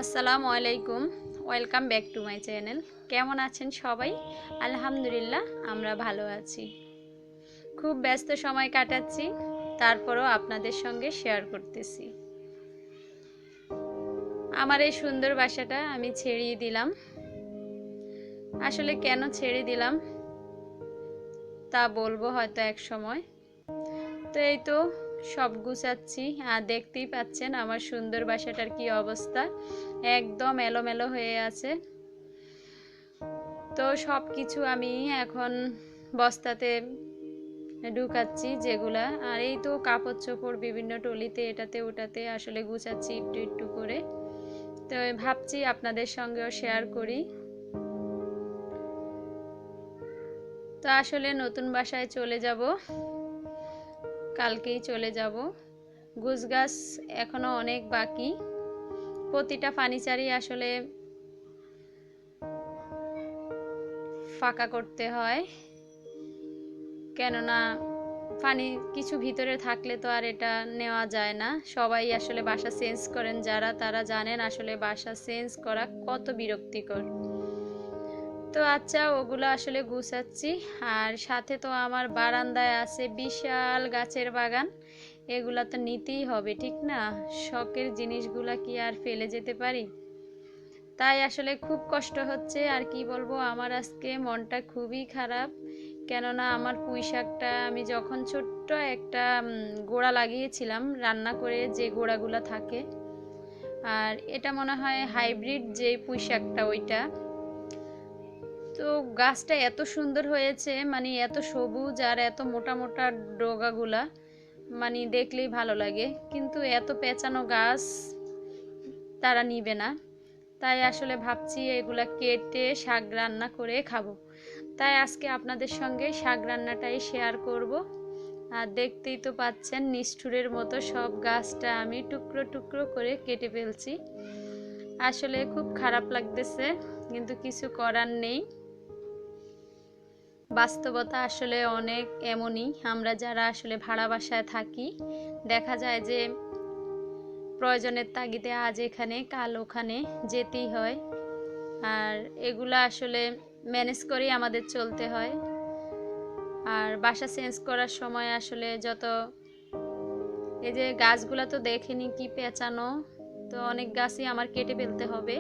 আসসালামু আলাইকুম, welcome back to my channel. কেমন আছেন সবাই? আলহামদুলিল্লাহ, আমরা ভালো আছি। খুব ব্যস্ত সময় কাটাচ্ছি, তারপরও আপনাদের সঙ্গে শেয়ার করতেছি। আমার এই সুন্দর বাসাটা আমি ছেড়িয়ে দিলাম। আসলে কেন ছেড়ে দিলাম তা বলবো হয়তো এক সময়। তো এই তো সব গুছাচ্ছি, আর দেখতেই পাচ্ছেন আমার সুন্দর বাসাটার কি অবস্থা, একদম এলোমেলো হয়ে আছে। তো সব কিছু আমি এখন বস্তাতে ঢুকাচ্ছি যেগুলা, আর এই তো কাপড় চোপড় বিভিন্ন টলিতে এটাতে ওটাতে আসলে গুছাচ্ছি একটু একটু করে। তো ভাবছি আপনাদের সঙ্গেও শেয়ার করি। তো আসলে নতুন বাসায় চলে যাব, কালকেই চলে যাব। গুছগাছ এখনো অনেক বাকি। প্রতিটা ফার্নিচারই আসলে ফাঁকা করতে হয়, কেননা কিছু ভিতরে থাকলে তো আর এটা নেওয়া যায় না। সবাই আসলে বাসা চেঞ্জ করেন যারা, তারা জানেন আসলে বাসা চেঞ্জ করা কত বিরক্তিকর। তো আচ্ছা, ওগুলো আসলে গুছাচ্ছি। আর সাথে তো আমার বারান্দায় আছে বিশাল গাছের বাগান, এগুলা তো নিতেই হবে, ঠিক না? শখের জিনিসগুলা কি আর ফেলে যেতে পারি? তাই আসলে খুব কষ্ট হচ্ছে, আর কি বলবো, আমার আজকে মনটা খুবই খারাপ। কেননা আমার পুঁই শাকটা আমি যখন ছোট্ট একটা গোড়া লাগিয়েছিলাম রান্না করে, যে গোড়াগুলো থাকে, আর এটা মনে হয় হাইব্রিড যে পুঁই শাকটা ওইটা। তো গাছটা এত সুন্দর হয়েছে, মানে এত সবুজ আর এত মোটা মোটা ডগাগুলা, মানে দেখলেই ভালো লাগে। কিন্তু এত পেঁচানো গাছ তারা নিবে না। তাই আসলে ভাবছি এগুলা কেটে শাক রান্না করে খাবো। তাই আজকে আপনাদের সঙ্গে শাক রান্নাটাই শেয়ার করব। আর দেখতেই তো পাচ্ছেন নিষ্ঠুরের মতো সব গাছটা আমি টুকরো টুকরো করে কেটে ফেলছি। আসলে খুব খারাপ লাগতেছে, কিন্তু কিছু করার নেই। বাস্তবতা আসলে অনেক এমনই, আমরা যারা আসলে ভাড়া বাসায় থাকি, দেখা যায় যে প্রয়োজনের তাগিদে আজ এখানে কাল ওখানে যেতেই হয়। আর এগুলা আসলে ম্যানেজ করেই আমাদের চলতে হয়। আর বাসা চেঞ্জ করার সময় আসলে যত এই যে গাছগুলা তো দেখেনি কি পেঁচানো, তো অনেক গাছই আমার কেটে ফেলতে হবে।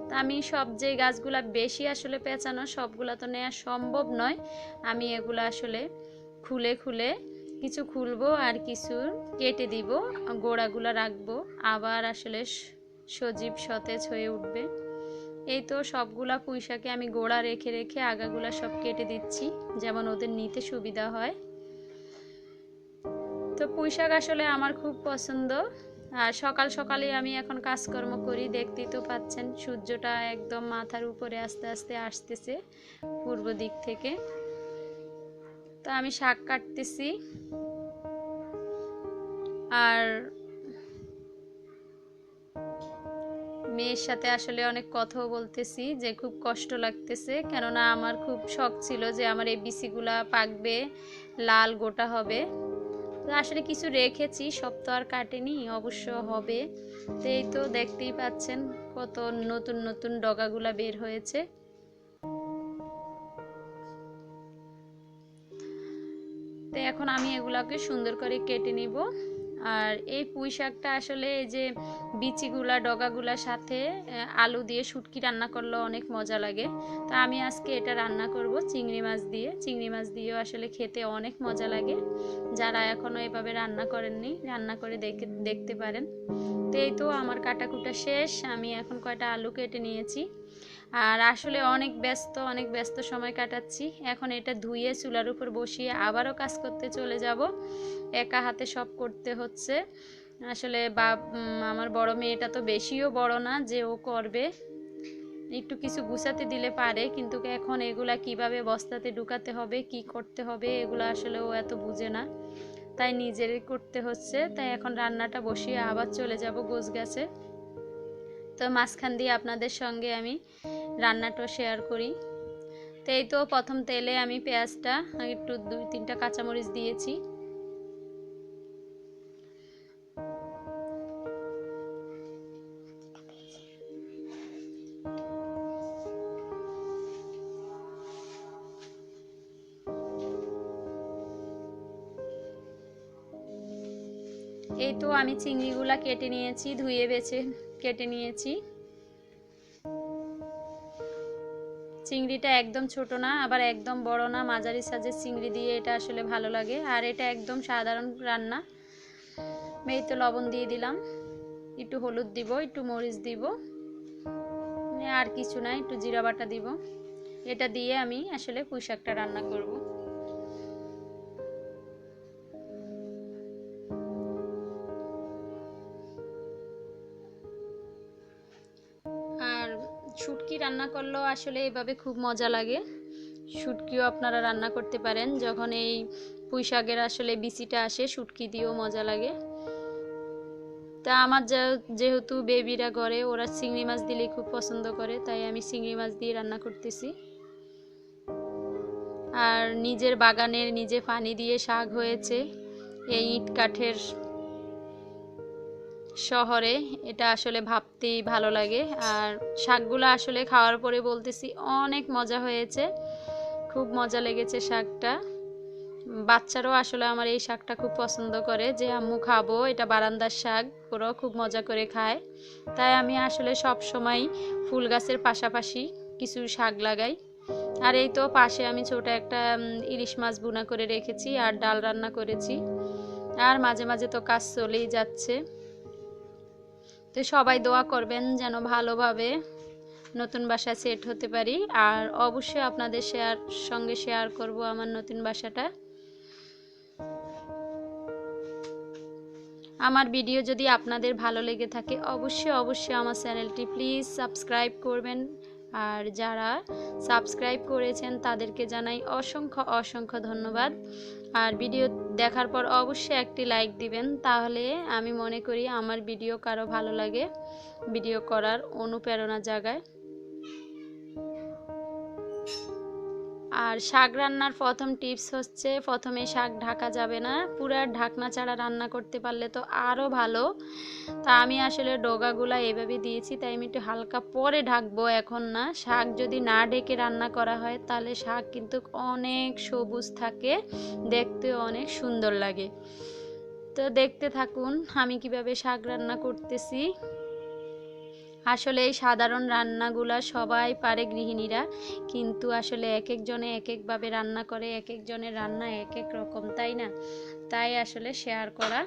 তা আমি সব যে গাছগুলা বেশি আসলে পেঁচানো সবগুলা তো নেওয়া সম্ভব নয়। আমি এগুলা আসলে খুলে খুলে কিছু খুলবো আর কিছু কেটে দিব, গোড়াগুলা রাখবো, আবার আসলে সজীব সতেজ হয়ে উঠবে। এই তো সবগুলা পুঁই শাকে আমি গোড়া রেখে রেখে আগাগুলা সব কেটে দিচ্ছি, যেমন ওদের নিতে সুবিধা হয়। তো পুঁই শাক আসলে আমার খুব পছন্দ। আর সকাল সকালে আমি এখন কাজকর্ম করি, দেখতেই তো পাচ্ছেন সূর্যটা একদম মাথার উপরে আস্তে আস্তে আসতেছে পূর্ব দিক থেকে। তো আমি শাক কাটতেছি, আর মেয়ের সাথে আসলে অনেক কথাও বলতেছি যে খুব কষ্ট লাগতেছে, কেননা আমার খুব শখ ছিল যে আমার এই বিচিগুলা পাকবে, লাল গোটা হবে। তো আসলে কিছু রেখেছি, সব তো আর কাটেনি, অবশ্য হবে। তো এই তো দেখতেই পাচ্ছেন কত নতুন নতুন ডগাগুলা বের হয়েছে। তো এখন আমি এগুলাকে সুন্দর করে কেটে নিব। আর এই পুঁই শাকটা আসলে এই যে বিচিগুলা ডগাগুলার সাথে আলু দিয়ে শুটকি রান্না করলেও অনেক মজা লাগে। তো আমি আজকে এটা রান্না করব চিংড়ি মাছ দিয়ে। চিংড়ি মাছ দিয়েও আসলে খেতে অনেক মজা লাগে। যারা এখনও এভাবে রান্না করেননি, রান্না করে দেখতে পারেন। তো এই তো আমার কাটাকুটা শেষ, আমি এখন কয়টা আলু কেটে নিয়েছি। আর আসলে অনেক ব্যস্ত সময় কাটাচ্ছি। এখন এটা ধুয়ে চুলার উপর বসিয়ে আবারও কাজ করতে চলে যাব। একা হাতে সব করতে হচ্ছে আসলে। আমার বড় মেয়েটা তো বেশিও বড় না যে ও করবে, একটু কিছু গুছাতে দিলে পারে, কিন্তু এখন এগুলা কিভাবে বস্তাতে ঢুকাতে হবে, কি করতে হবে, এগুলো আসলে ও এত বুঝে না। তাই নিজেরই করতে হচ্ছে। তাই এখন রান্নাটা বসিয়ে আবার চলে যাব গোছগাছে। তো মাঝখান দিয়ে আপনাদের সঙ্গে আমি রান্নাটা শেয়ার করি। তো এই তো প্রথম তেলে আমি পেঁয়াজটা একটু 2-3টা কাঁচামরিচ দিয়েছি। এই তো আমি চিংড়িগুলা কেটে নিয়েছি, ধুয়ে বেছে কেটে নিয়েছি। চিংড়িটা একদম ছোট না, আবার একদম বড় না, মাঝারি সাইজের চিংড়ি দিয়ে এটা আসলে ভালো লাগে। আর এটা একদম সাধারণ রান্না। এই তো লবণ দিয়ে দিলাম, একটু হলুদ দিব, একটু মরিচ দিব, আর কিছু না, একটু জিরা বাটা দিব। এটা দিয়ে আমি আসলে পুঁই শাকটা রান্না করব। আর শুটকি রান্না করলেও আসলে এভাবে খুব মজা লাগে। শুটকিও আপনারা রান্না করতে পারেন, যখন এই পুঁই শাকের আসলে বিচিটা আসে শুটকি দিয়েও মজা লাগে। তা আমার যেহেতু বেবিরা করে, ওরা চিংড়ি মাছ দিলে খুব পছন্দ করে, তাই আমি চিংড়ি মাছ দিয়ে রান্না করতেছি। আর নিজের বাগানের নিজে পানি দিয়ে শাক হয়েছে এই ইট কাঠের শহরে, এটা আসলে ভাবতেই ভালো লাগে। আর শাকগুলো আসলে খাওয়ার পরে বলতেছি অনেক মজা হয়েছে, খুব মজা লেগেছে শাকটা। বাচ্চারাও আসলে আমার এই শাকটা খুব পছন্দ করে, যে আম্মু খাবো, এটা বারান্দার শাক, ওরাও খুব মজা করে খায়। তাই আমি আসলে সব সময় ফুল গাছের পাশাপাশি কিছু শাক লাগাই। আর এই তো পাশে আমি ছোট একটা ইলিশ মাছ ভুনা করে রেখেছি, আর ডাল রান্না করেছি। আর মাঝে মাঝে তো কাজ চলেই যাচ্ছে। তো সবাই দোয়া করবেন যেন ভালোভাবে নতুন বাসা সেট হতে পারি। আর অবশ্যই আপনাদের সঙ্গে শেয়ার করব আমার নতুন বাসাটা। আমার ভিডিও যদি আপনাদের ভালো লেগে থাকে অবশ্যই আমার চ্যানেলটি প্লিজ সাবস্ক্রাইব করবেন। আর যারা সাবস্ক্রাইব করেছেন তাদেরকে জানাই অসংখ্য ধন্যবাদ। আর ভিডিও দেখার পর অবশ্যই একটি লাইক দিবেন, তাহলে আমি মনে করি আমার ভিডিও কারো ভালো লাগে, ভিডিও করার অনুপ্রেরণা জাগায়। আর শাক রান্নার প্রথম টিপস হচ্ছে, প্রথমে শাক ঢাকা যাবে না, পুরো ঢাকনা ছাড়া রান্না করতে পারলে তো আরও ভালো। তা আমি আসলে ডগাগুলা এভাবে দিয়েছি, তাই আমি একটু হালকা পরে ঢাকবো, এখন না। শাক যদি না ঢেকে রান্না করা হয় তাহলে শাক কিন্তু অনেক সবুজ থাকে, দেখতে অনেক সুন্দর লাগে। তো দেখতে থাকুন আমি কিভাবে শাক রান্না করতেছি। আসলে এই সাধারণ রান্নাগুলা সবাই পারে গৃহিণীরা, কিন্তু আসলে এক একজনে এক একভাবে রান্না করে, এক একজনের রান্না এক এক রকম, তাই না? তাই আসলে শেয়ার করা।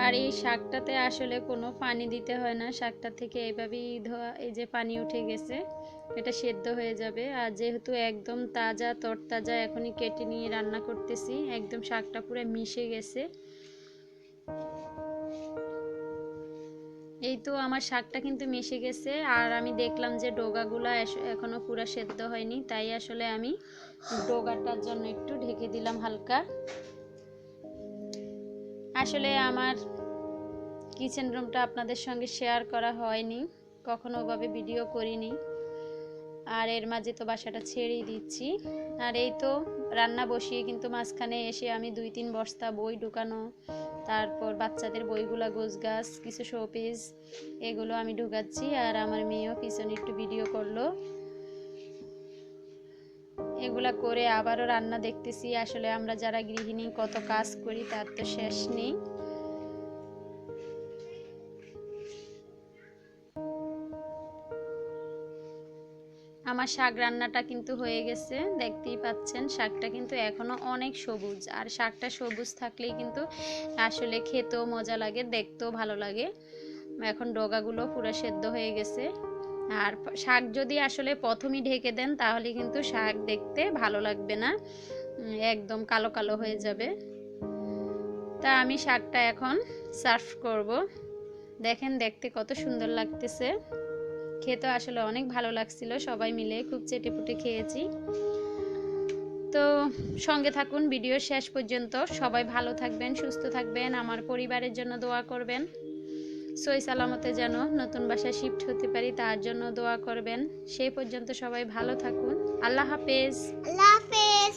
আর এই শাকটাতে আসলে কোনো পানি দিতে হয় না, শাকটা থেকে এইভাবেই ধোয়া, এই যে পানি উঠে গেছে, এটা সেদ্ধ হয়ে যাবে। আর যেহেতু একদম তাজা তরতাজা এখনই কেটে নিয়ে রান্না করতেছি, একদম শাকটা পুরো মিশে গেছে। এই তো আমার শাকটা কিন্তু মিশে গেছে। আর আমি দেখলাম যে ডগাগুলা এখনো পুরো সেদ্ধ হয়নি, তাই আসলে আমি ডগাটার জন্য একটু ঢেকে দিলাম হালকা। আসলে আমার কিচেন রুমটা আপনাদের সঙ্গে শেয়ার করা হয়নি, কখনো ওভাবে ভিডিও করিনি। আর এর মাঝে তো বাসাটা ছেড়েই দিচ্ছি। আর এই তো রান্না বসিয়ে কিন্তু মাঝখানে এসে আমি 2-3 বস্তা বই ঢুকানো, তারপর বাচ্চাদের বইগুলা গোছগাছ, কিছু শোপিস, এগুলো আমি ঢুকাচ্ছি। আর আমার মেয়েও পিছনে একটু ভিডিও করলো। এগুলা করে আবারও রান্না দেখতেছি। আসলে আমরা যারা গৃহিণী কত কাজ করি তার তো শেষ নেই। আমার শাক রান্নাটা কিন্তু হয়ে গেছে, দেখতেই পাচ্ছেন শাকটা কিন্তু এখনো অনেক সবুজ। আর শাকটা সবুজ থাকলেই কিন্তু আসলে খেতেও মজা লাগে, দেখতেও ভালো লাগে। এখন ডগাগুলো পুরো সেদ্ধ হয়ে গেছে। আর শাক যদি আসলে প্রথমেই ঢেকে দেন তাহলে কিন্তু শাক দেখতে ভালো লাগবে না, একদম কালো কালো হয়ে যাবে। তা আমি শাকটা এখন সার্ভ করব। দেখেন দেখতে কত সুন্দর লাগতেছে, খেতে আসলে অনেক ভালো লাগছিল, সবাই মিলে খুব চেটেপুটে খেয়েছি। তো সঙ্গে থাকুন ভিডিও শেষ পর্যন্ত। সবাই ভালো থাকবেন, সুস্থ থাকবেন, আমার পরিবারের জন্য দোয়া করবেন। সই সালামতে যেন নতুন বাসায় শিফট হতে পারি তার জন্য দোয়া করবেন। সেই পর্যন্ত সবাই ভালো থাকুন। আল্লাহ হাফেজ। আল্লাহ হাফেজ।